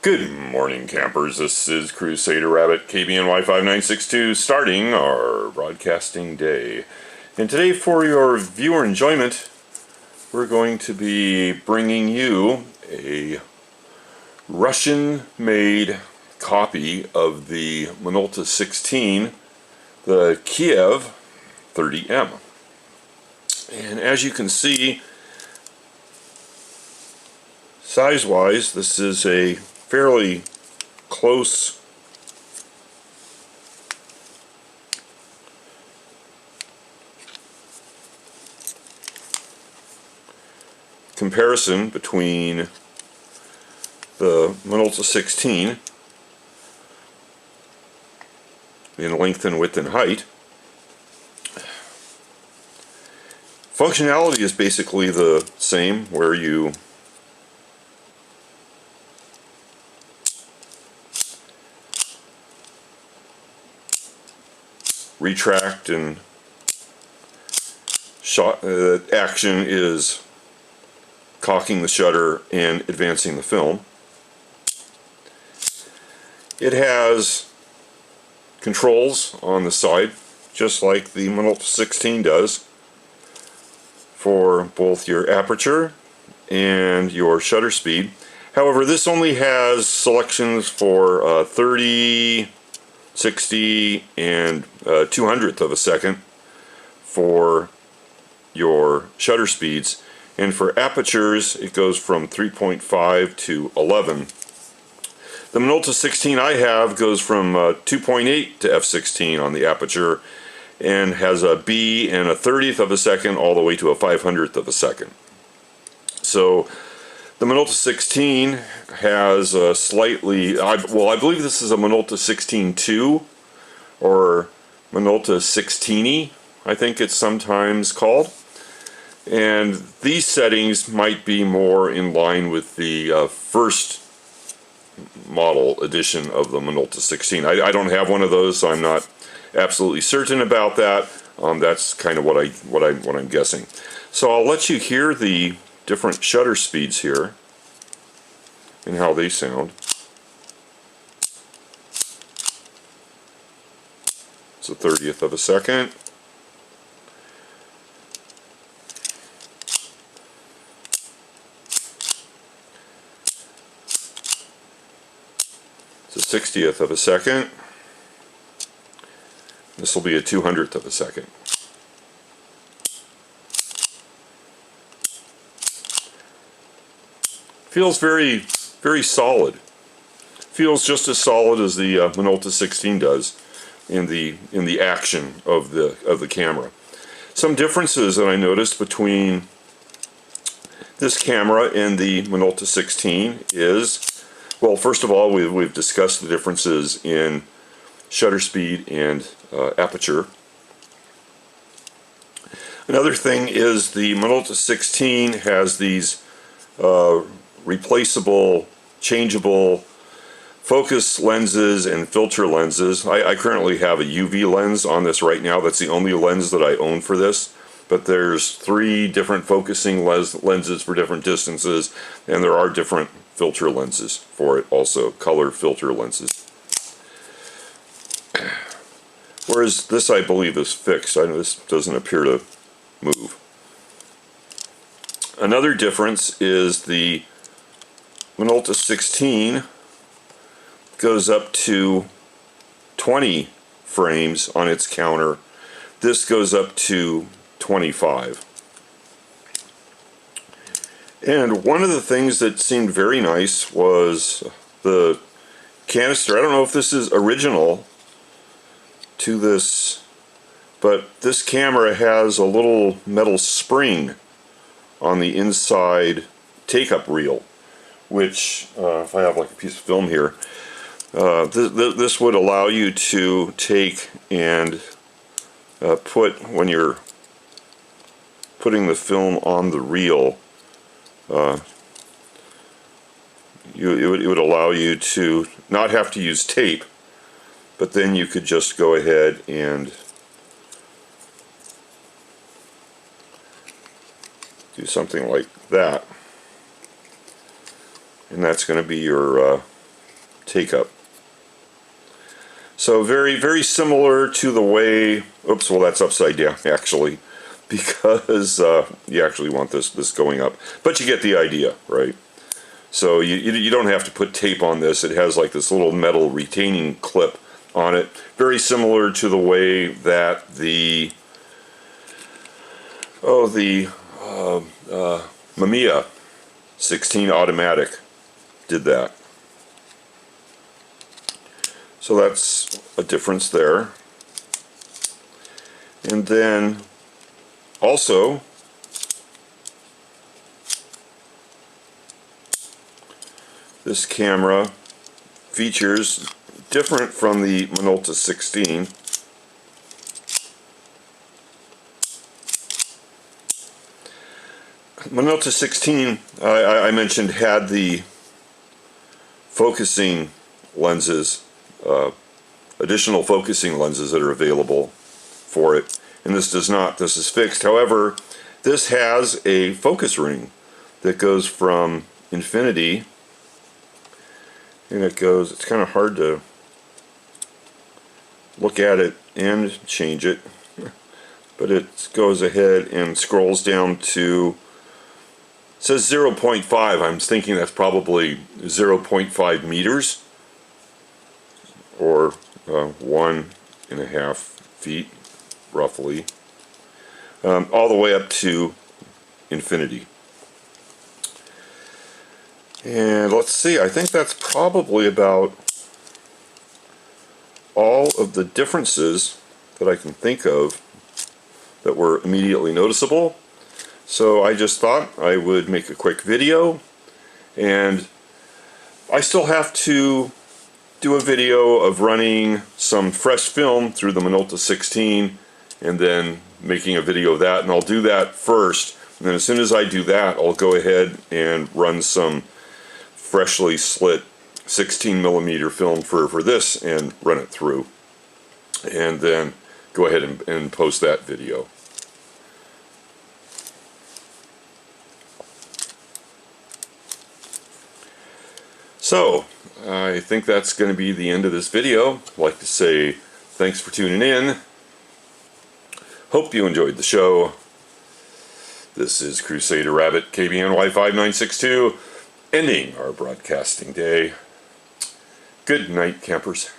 Good morning, campers. This is Crusader Rabbit KBNY 5962 starting our broadcasting day. And today, for your viewer enjoyment, we're going to be bringing you a Russian-made copy of the Minolta-16, the KIEV 30M. And as you can see, size-wise, this is a fairly close comparison between the Minolta-16 in length and width and height. Functionality is basically the same, where you retract and action is cocking the shutter and advancing the film. It has controls on the side, just like the Minolta-16 does, for both your aperture and your shutter speed. However, this only has selections for 30, 60, and 200th of a second for your shutter speeds, and for apertures it goes from 3.5 to 11. The Minolta-16 I have goes from 2.8 to f16 on the aperture and has a B and a 30th of a second all the way to a 500th of a second. So the Minolta-16 has a slightly, I believe this is a Minolta-16 II, or Minolta-16, I think it's sometimes called. And these settings might be more in line with the first model edition of the Minolta-16. I don't have one of those, so I'm not absolutely certain about that. That's kind of what I'm guessing. So I'll let you hear the different shutter speeds here and how they sound. It's a 30th of a second. It's a 60th of a second. This will be a 200th of a second. Feels very solid. Feels just as solid as the Minolta-16 does in the action of the camera. Some differences that I noticed between this camera and the Minolta-16 is, well, first of all, we've discussed the differences in shutter speed and aperture. Another thing is the Minolta-16 has these replaceable, changeable focus lenses and filter lenses. I currently have a UV lens on this right now. That's the only lens that I own for this. But there's 3 different focusing lenses for different distances, and there are different filter lenses for it also, color filter lenses. Whereas this, I believe, is fixed. I know this doesn't appear to move. Another difference is the Minolta-16 goes up to 20 frames on its counter. This goes up to 25. And one of the things that seemed very nice was the canister. I don't know if this is original to this, but this camera has a little metal spring on the inside take-up reel, which, if I have like a piece of film here, this would allow you to take and put, when you're putting the film on the reel, it would allow you to not have to use tape, but then you could just go ahead and do something like that. And that's going to be your take-up. So very, very similar to the way, oops, well that's upside down actually, because you actually want this going up. But you get the idea, right? So you don't have to put tape on this. It has like this little metal retaining clip on it. Very similar to the way that the Mamiya 16 automatic did that. So that's a difference there. And then also this camera features different from the Minolta-16. Minolta-16, I mentioned, had the focusing lenses, additional focusing lenses that are available for it, and this does not. This is fixed. However, this has a focus ring that goes from infinity, and it's kind of hard to look at it and change it, but it goes ahead and scrolls down to, it says 0.5. I'm thinking that's probably 0.5 meters, or 1.5 feet roughly, all the way up to infinity. And let's see, I think that's probably about all of the differences that I can think of that were immediately noticeable. So I just thought I would make a quick video, and I still have to do a video of running some fresh film through the Minolta-16 and then making a video of that, and I'll do that first, and then as soon as I do that I'll go ahead and run some freshly slit 16mm film for this and run it through, and then go ahead and post that video. So I think that's going to be the end of this video. I'd like to say thanks for tuning in. Hope you enjoyed the show. This is Crusader Rabbit, KBNY 5962, ending our broadcasting day. Good night, campers.